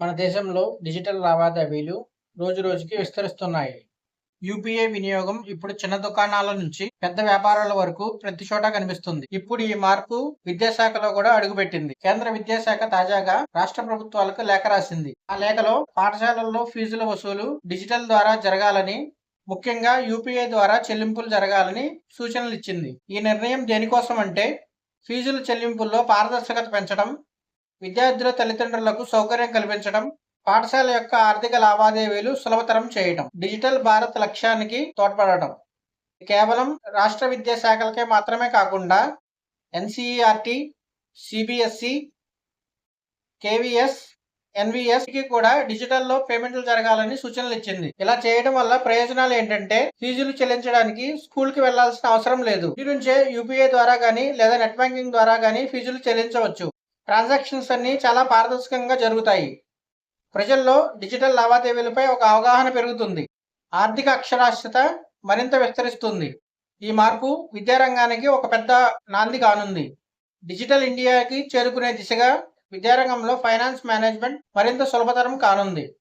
మన దేశంలో డిజిటల్ లావాదేవీలు రోజురోజుకి విస్తరిస్తున్నాయి. యూపీఐ వినియోగం ఇప్పుడు చిన్న దుకాణాల నుంచి పెద్ద వ్యాపారాల వరకు ప్రతి చోట కనిపిస్తుంది. ఇప్పుడు ఈ మార్పు విద్యాశాఖలో కూడా అడుగుపెట్టింది. కేంద్ర విద్యాశాఖ తాజాగా రాష్ట్ర ప్రభుత్వాలకు లేఖ రాసింది. ఆ లేఖలో పాఠశాలల్లో ఫీజుల వసూలు డిజిటల్ ద్వారా జరగాలని, ముఖ్యంగా యూపీఐ ద్వారా చెల్లింపులు జరగాలని సూచనలు ఇచ్చింది. ఈ నిర్ణయం దేనికోసం అంటే ఫీజుల చెల్లింపుల్లో పారదర్శకత పెంచడం, విద్యార్థుల తల్లిదండ్రులకు సౌకర్యం కల్పించడం, పాఠశాల యొక్క ఆర్థిక లావాదేవీలు సులభతరం చేయడం, డిజిటల్ భారత్ లక్ష్యానికి తోడ్పడటం. కేవలం రాష్ట్ర విద్యాశాఖలకే మాత్రమే కాకుండా ఎన్సీఈఆర్టీ, సిబిఎస్ఈ, కేవీఎస్, ఎన్విఎస్ కూడా డిజిటల్లో పేమెంట్లు జరగాలని సూచనలు ఇచ్చింది. ఇలా చేయడం వల్ల ప్రయోజనాలు ఏంటంటే ఫీజులు చెల్లించడానికి స్కూల్ కి వెళ్లాల్సిన అవసరం లేదు. ఇంటి నుంచే యూపీఐ ద్వారా గానీ లేదా నెట్ బ్యాంకింగ్ ద్వారా గానీ ఫీజులు చెల్లించవచ్చు. ట్రాన్సాక్షన్స్ అన్ని చాలా పారదర్శకంగా జరుగుతాయి. ప్రజల్లో డిజిటల్ లావాదేవీలపై ఒక అవగాహన పెరుగుతుంది. ఆర్థిక అక్షరాస్యత మరింత విస్తరిస్తుంది. ఈ మార్పు విద్యారంగానికి ఒక పెద్ద నాంది కానుంది. డిజిటల్ ఇండియాకి చేరుకునే దిశగా విద్యారంగంలో ఫైనాన్స్ మేనేజ్మెంట్ మరింత సులభతరం కానుంది.